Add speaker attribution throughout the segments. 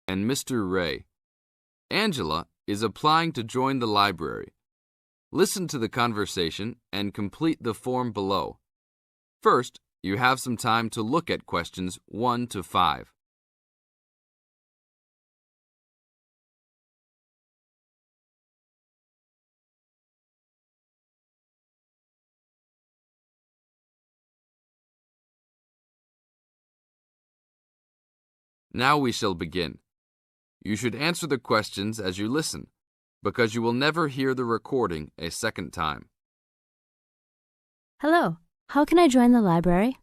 Speaker 1: and Mr. Ray. Angela is applying to join the library. Listen to the conversation and complete the form below. First, you have some time to look at questions 1 to 5. Now we shall begin. You should answer the questions as you listen, because you will never hear the recording a second time.
Speaker 2: Hello, how can I join the library?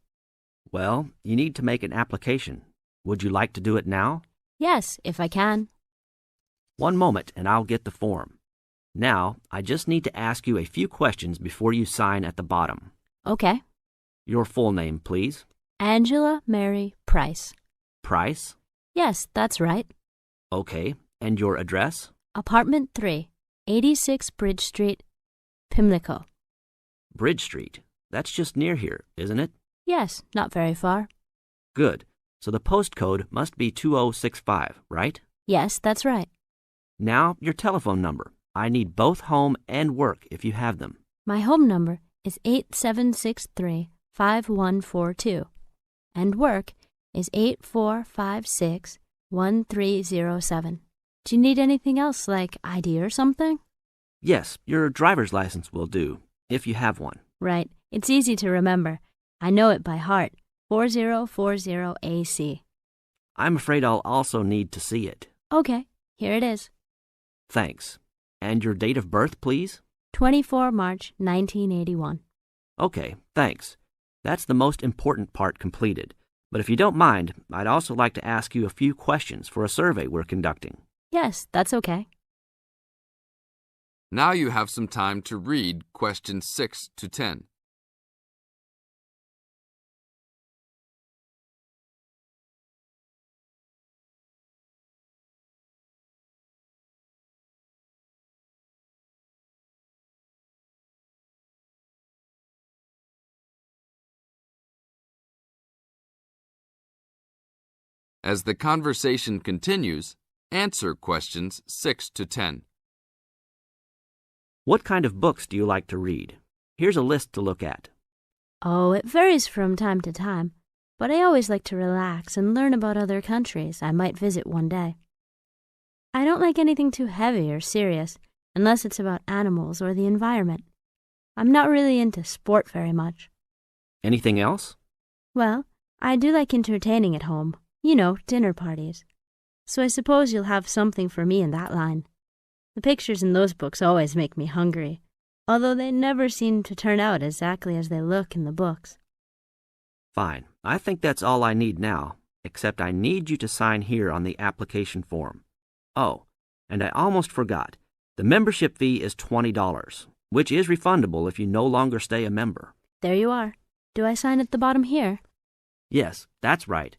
Speaker 3: Well, you need to make an application. Would you like to do it now?
Speaker 2: Yes, if I can.
Speaker 3: One moment and I'll get the form. Now, I just need to ask you a few questions before you sign at the bottom.
Speaker 2: Okay.
Speaker 3: Your full name, please.
Speaker 2: Angela Mary Price.
Speaker 3: Price?
Speaker 2: Yes, that's right.
Speaker 3: Okay. And your address?
Speaker 2: Apartment 3, 86 Bridge Street, Pimlico.
Speaker 3: Bridge Street. That's just near here, isn't it?
Speaker 2: Yes, not very far.
Speaker 3: Good. So the postcode must be 2065, right?
Speaker 2: Yes, that's right.
Speaker 3: Now, your telephone number. I need both home and work if you have them.
Speaker 2: My home number is 8763-5142, and work is 8456-1307. Do you need anything else, like ID or something?
Speaker 3: Yes, your driver's license will do, if you have one.
Speaker 2: Right. It's easy to remember. I know it by heart. 4040AC.
Speaker 3: I'm afraid I'll also need to see it.
Speaker 2: Okay, here it is.
Speaker 3: Thanks. And your date of birth, please?
Speaker 2: 24 March 1981.
Speaker 3: Okay, thanks. That's the most important part completed. But if you don't mind, I'd also like to ask you a few questions for a survey we're conducting.
Speaker 2: Yes, that's okay.
Speaker 1: Now you have some time to read questions 6 to 10. As the conversation continues, answer questions 6 to 10.
Speaker 3: What kind of books do you like to read? Here's a list to look at.
Speaker 2: Oh, it varies from time to time, but I always like to relax and learn about other countries I might visit one day. I don't like anything too heavy or serious, unless it's about animals or the environment. I'm not really into sport very much.
Speaker 3: Anything else?
Speaker 2: Well, I do like entertaining at home. You know, dinner parties. So I suppose you'll have something for me in that line. The pictures in those books always make me hungry, although they never seem to turn out exactly as they look in the books.
Speaker 3: Fine. I think that's all I need now, except I need you to sign here on the application form. Oh, and I almost forgot. The membership fee is $20, which is refundable if you no longer stay a member.
Speaker 2: There you are. Do I sign at the bottom here?
Speaker 3: Yes, that's right.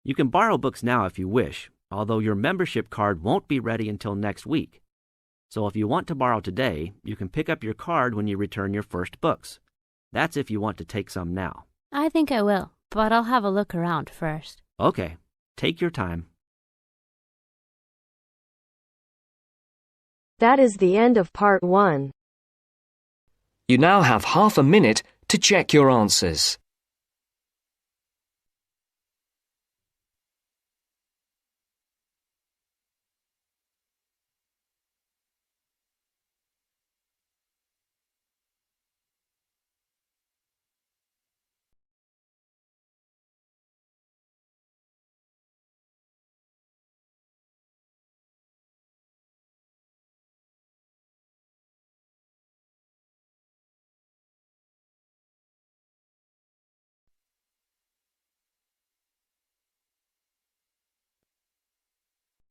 Speaker 3: You can borrow books now if you wish, although your membership card won't be ready until next week. So if you want to borrow today, you can pick up your card when you return your first books. That's if you want to take some now.
Speaker 2: I think I will, but I'll have a look around first.
Speaker 3: Okay, take your time.
Speaker 4: That is the end of part 1.
Speaker 5: You now have half a minute to check your answers.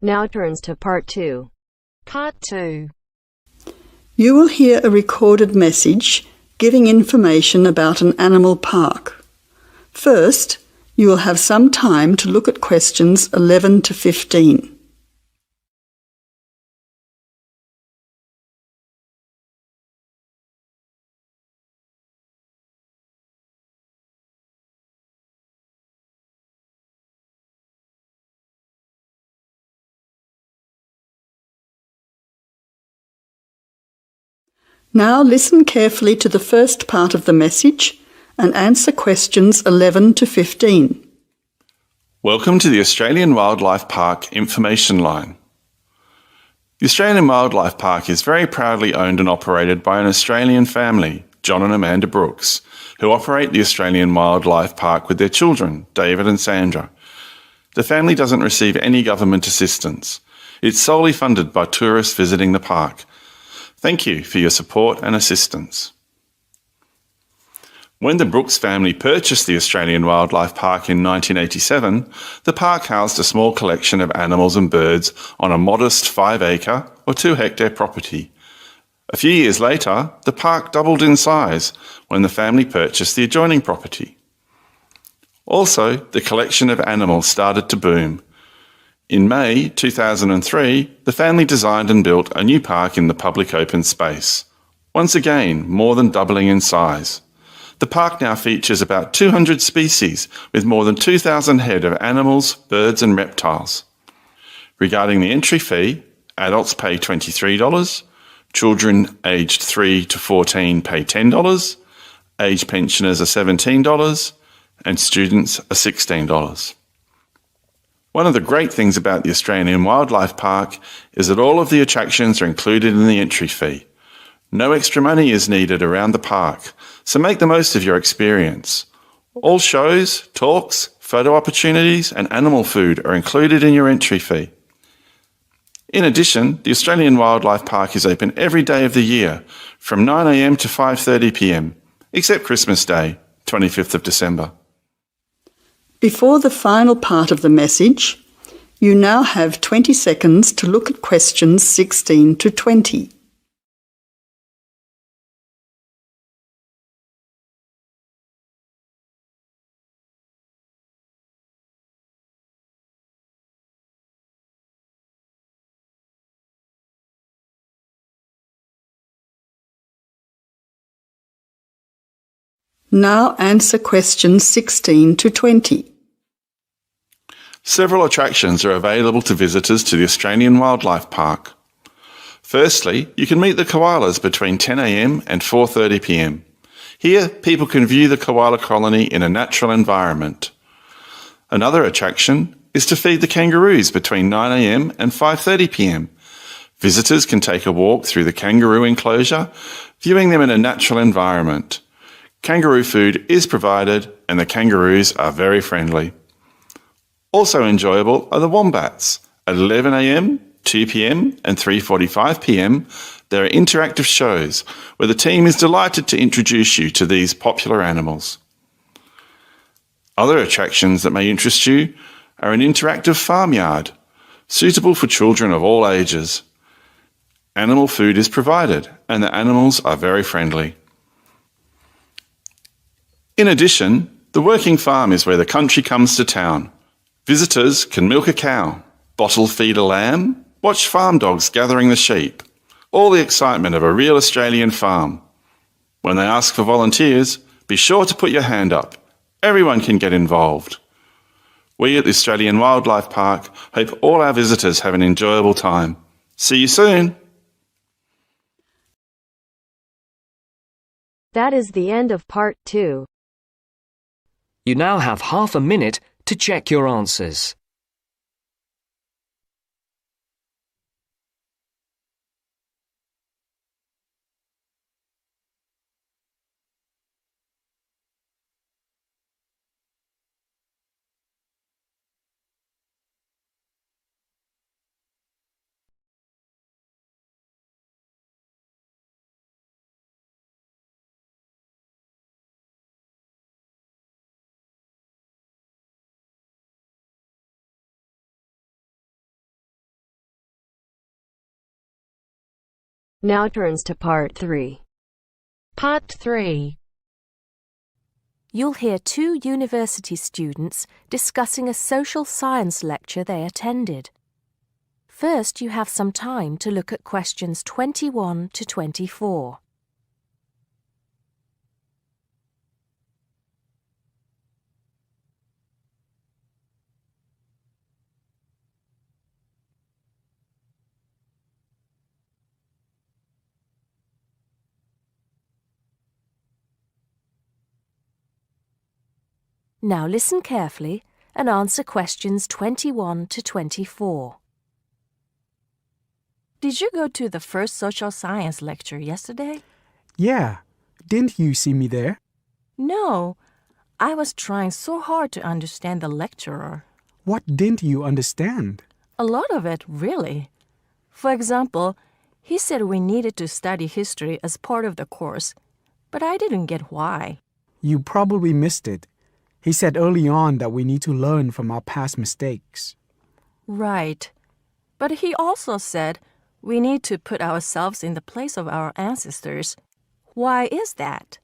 Speaker 4: Now turns to part 2. Part 2.
Speaker 6: You will hear a recorded message giving information about an animal park. First, you will have some time to look at questions 11 to 15. Now listen carefully to the first part of the message and answer questions 11 to 15.
Speaker 7: Welcome to the Australian Wildlife Park Information Line. The Australian Wildlife Park is very proudly owned and operated by an Australian family, John and Amanda Brooks, who operate the Australian Wildlife Park with their children, David and Sandra. The family doesn't receive any government assistance. It's solely funded by tourists visiting the park. Thank you for your support and assistance. When the Brooks family purchased the Australian Wildlife Park in 1987, the park housed a small collection of animals and birds on a modest 5-acre or 2-hectare property. A few years later, the park doubled in size when the family purchased the adjoining property. Also, the collection of animals started to boom. In May 2003, the family designed and built a new park in the public open space. Once again, more than doubling in size. The park now features about 200 species with more than 2,000 head of animals, birds and reptiles. Regarding the entry fee, adults pay $23, children aged 3 to 14 pay $10, aged pensioners are $17, and students are $16. One of the great things about the Australian Wildlife Park is that all of the attractions are included in the entry fee. No extra money is needed around the park, so make the most of your experience. All shows, talks, photo opportunities and animal food are included in your entry fee. In addition, the Australian Wildlife Park is open every day of the year from 9 a.m. to 5:30 p.m, except Christmas Day, 25th of December.
Speaker 6: Before the final part of the message, you now have 20 seconds to look at questions 16 to 20. Now answer questions 16 to 20.
Speaker 7: Several attractions are available to visitors to the Australian Wildlife Park. Firstly, you can meet the koalas between 10 a.m. and 4:30 p.m. Here, people can view the koala colony in a natural environment. Another attraction is to feed the kangaroos between 9 a.m. and 5:30 p.m. Visitors can take a walk through the kangaroo enclosure, viewing them in a natural environment. Kangaroo food is provided and the kangaroos are very friendly. Also enjoyable are the wombats. At 11 a.m, 2 p.m. and 3:45 p.m, there are interactive shows where the team is delighted to introduce you to these popular animals. Other attractions that may interest you are an interactive farmyard, suitable for children of all ages. Animal food is provided and the animals are very friendly. In addition, the working farm is where the country comes to town. Visitors can milk a cow, bottle feed a lamb, watch farm dogs gathering the sheep. All the excitement of a real Australian farm. When they ask for volunteers, be sure to put your hand up. Everyone can get involved. We at the Australian Wildlife Park hope all our visitors have an enjoyable time. See you soon.
Speaker 4: That is the end of part 2.
Speaker 5: You now have half a minute to check your answers.
Speaker 4: Now turns to part 3. Part 3.
Speaker 8: You'll hear 2 university students discussing a social science lecture they attended. First, you have some time to look at questions 21 to 24. Now listen carefully and answer questions 21 to 24. Did you go to the first social science lecture yesterday?
Speaker 9: Yeah. Didn't you see me there?
Speaker 8: No. I was trying so hard to understand the lecturer.
Speaker 9: What didn't you understand?
Speaker 8: A lot of it, really. For example, he said we needed to study history as part of the course, but I didn't get why.
Speaker 9: You probably missed it. He said early on that we need to learn from our past mistakes.
Speaker 8: Right. But he also said we need to put ourselves in the place of our ancestors. Why is that?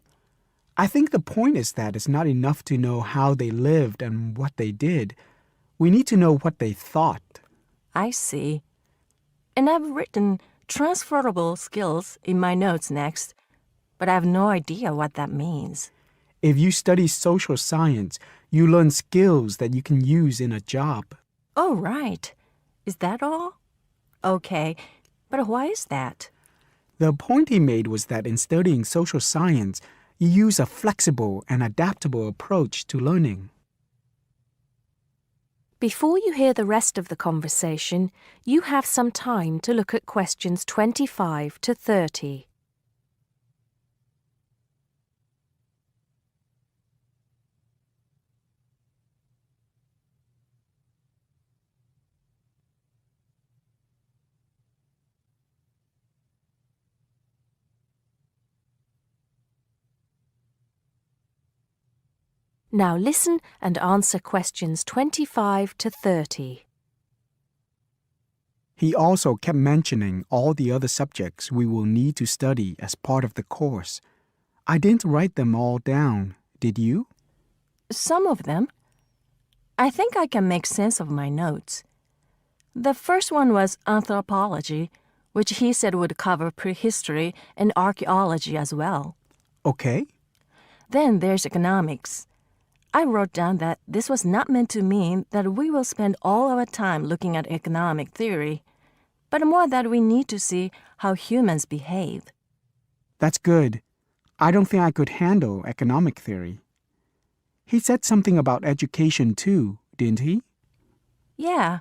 Speaker 9: I think the point is that it's not enough to know how they lived and what they did. We need to know what they thought.
Speaker 8: I see. And I've written transferable skills in my notes next, but I have no idea what that means.
Speaker 9: If you study social science, you learn skills that you can use in a job.
Speaker 8: Oh, right. Is that all? Okay, but why is that?
Speaker 9: The point he made was that in studying social science, you use a flexible and adaptable approach to learning.
Speaker 8: Before you hear the rest of the conversation, you have some time to look at questions 25 to 30. Now listen and answer questions 25 to 30.
Speaker 9: He also kept mentioning all the other subjects we will need to study as part of the course. I didn't write them all down, did you?
Speaker 8: Some of them. I think I can make sense of my notes. The first one was anthropology, which he said would cover prehistory and archaeology as well.
Speaker 9: Okay.
Speaker 8: Then there's economics. I wrote down that this was not meant to mean that we will spend all our time looking at economic theory, but more that we need to see how humans behave.
Speaker 9: That's good. I don't think I could handle economic theory. He said something about education too, didn't he?
Speaker 8: Yeah.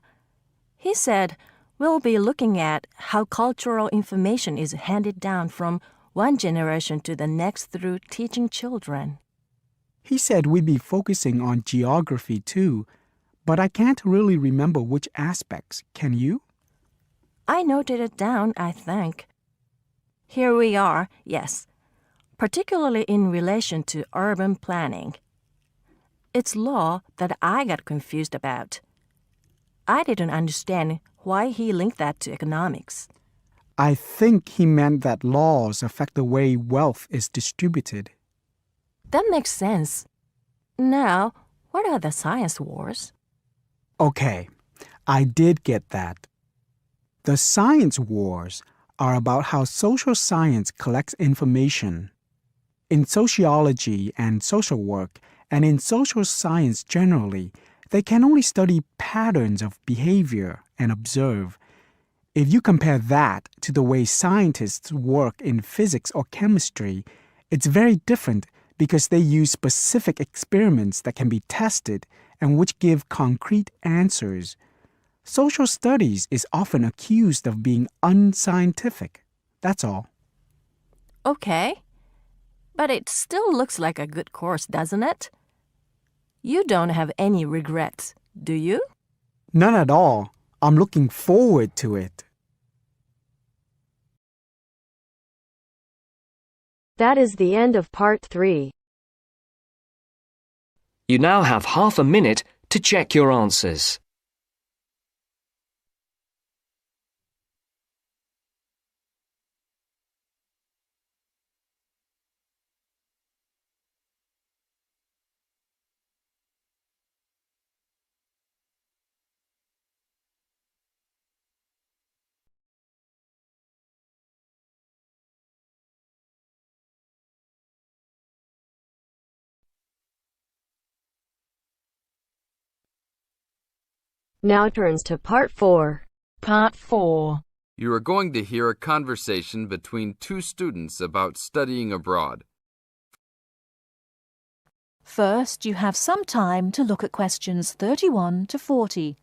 Speaker 8: He said we'll be looking at how cultural information is handed down from one generation to the next through teaching children.
Speaker 9: He said we'd be focusing on geography too, but I can't really remember which aspects. Can you?
Speaker 8: I noted it down, I think. Here we are, yes, particularly in relation to urban planning. It's law that I got confused about. I didn't understand why he linked that to economics.
Speaker 9: I think he meant that laws affect the way wealth is distributed.
Speaker 8: That makes sense. Now, what are the science wars?
Speaker 9: Okay, I did get that. The science wars are about how social science collects information. In sociology and social work, and in social science generally, they can only study patterns of behavior and observe. If you compare that to the way scientists work in physics or chemistry, it's very different because they use specific experiments that can be tested and which give concrete answers. Social studies is often accused of being unscientific. That's all.
Speaker 8: Okay. But it still looks like a good course, doesn't it? You don't have any regrets, do you?
Speaker 9: None at all. I'm looking forward to it.
Speaker 4: That is the end of part 3.
Speaker 5: You now have half a minute to check your answers.
Speaker 4: Now turns to part 4.
Speaker 8: Part 4.
Speaker 1: You are going to hear a conversation between two students about studying abroad.
Speaker 8: First, you have some time to look at questions 31 to 40.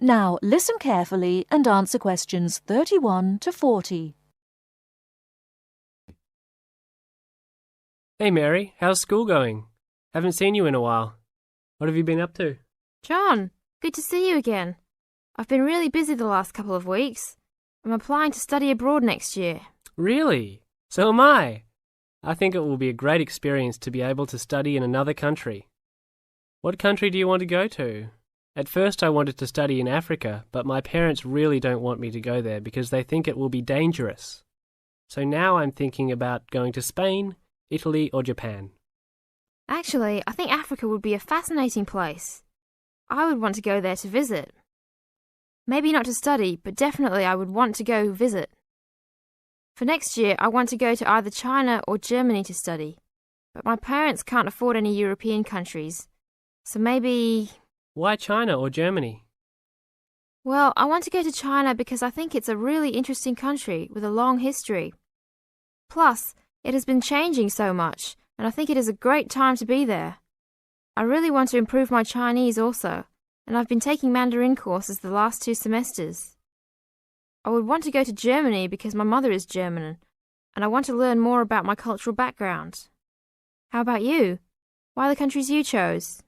Speaker 8: Now, listen carefully and answer questions 31 to 40.
Speaker 10: Hey Mary, how's school going? Haven't seen you in a while. What have you been up to?
Speaker 11: John, good to see you again. I've been really busy the last couple of weeks. I'm applying to study abroad next year.
Speaker 10: Really? So am I. I think it will be a great experience to be able to study in another country. What country do you want to go to? At first I wanted to study in Africa, but my parents really don't want me to go there because they think it will be dangerous. So now I'm thinking about going to Spain, Italy or Japan.
Speaker 11: Actually, I think Africa would be a fascinating place. I would want to go there to visit. Maybe not to study, but definitely I would want to go visit. For next year, I want to go to either China or Germany to study. But my parents can't afford any European countries. So maybe...
Speaker 10: Why China or Germany?
Speaker 11: Well, I want to go to China because I think it's a really interesting country with a long history. Plus, it has been changing so much, and I think it is a great time to be there. I really want to improve my Chinese also, and I've been taking Mandarin courses the last 2 semesters. I would want to go to Germany because my mother is German, and I want to learn more about my cultural background. How about you? Why the countries you chose?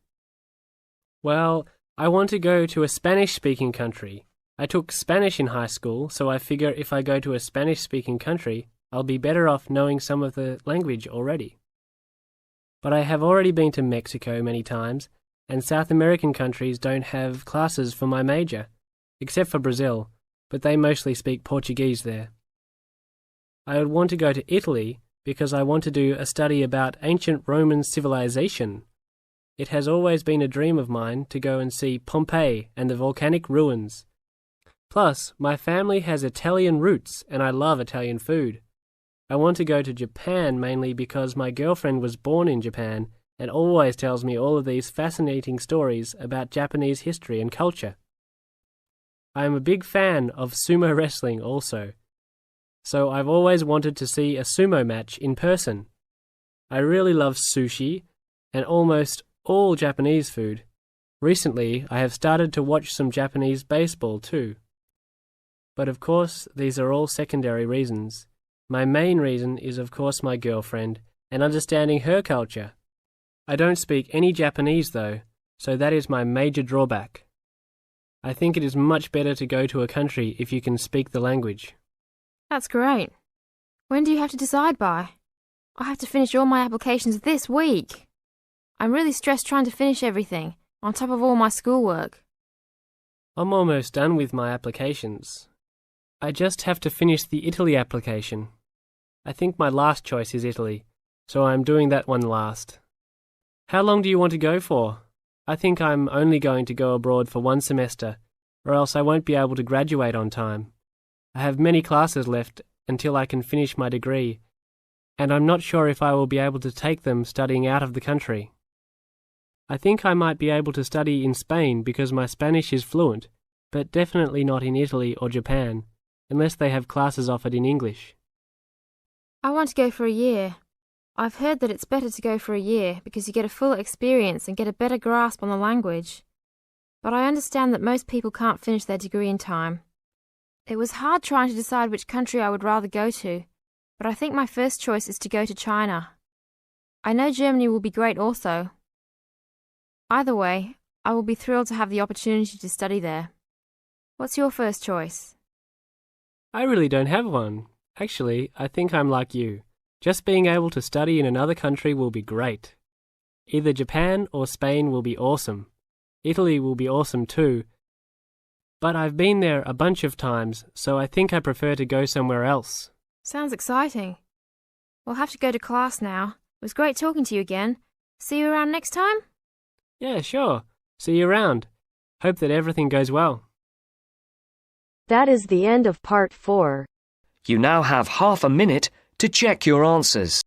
Speaker 10: Well, I want to go to a Spanish-speaking country. I took Spanish in high school, so I figure if I go to a Spanish-speaking country, I'll be better off knowing some of the language already. But I have already been to Mexico many times, and South American countries don't have classes for my major, except for Brazil, but they mostly speak Portuguese there. I would want to go to Italy because I want to do a study about ancient Roman civilization. It has always been a dream of mine to go and see Pompeii and the volcanic ruins. Plus, my family has Italian roots and I love Italian food. I want to go to Japan mainly because my girlfriend was born in Japan and always tells me all of these fascinating stories about Japanese history and culture. I am a big fan of sumo wrestling also, so I've always wanted to see a sumo match in person. I really love sushi and almost all Japanese food. Recently, I have started to watch some Japanese baseball too. But of course, these are all secondary reasons. My main reason is of course my girlfriend and understanding her culture. I don't speak any Japanese though, so that is my major drawback. I think it is much better to go to a country if you can speak the language.
Speaker 11: That's great. When do you have to decide by? I have to finish all my applications this week. I'm really stressed trying to finish everything, on top of all my schoolwork.
Speaker 10: I'm almost done with my applications. I just have to finish the Italy application. I think my last choice is Italy, so I'm doing that one last. How long do you want to go for? I think I'm only going to go abroad for 1 semester, or else I won't be able to graduate on time. I have many classes left until I can finish my degree, and I'm not sure if I will be able to take them studying out of the country. I think I might be able to study in Spain because my Spanish is fluent, but definitely not in Italy or Japan, unless they have classes offered in English.
Speaker 11: I want to go for a year. I've heard that it's better to go for a year because you get a full experience and get a better grasp on the language. But I understand that most people can't finish their degree in time. It was hard trying to decide which country I would rather go to, but I think my first choice is to go to China. I know Germany will be great also. Either way, I will be thrilled to have the opportunity to study there. What's your first choice?
Speaker 10: I really don't have one. Actually, I think I'm like you. Just being able to study in another country will be great. Either Japan or Spain will be awesome. Italy will be awesome too. But I've been there a bunch of times, so I think I prefer to go somewhere else.
Speaker 11: Sounds exciting. We'll have to go to class now. It was great talking to you again. See you around next time?
Speaker 10: Yeah, sure. See you around. Hope that everything goes well.
Speaker 4: That is the end of part 4.
Speaker 5: You now have half a minute to check your answers.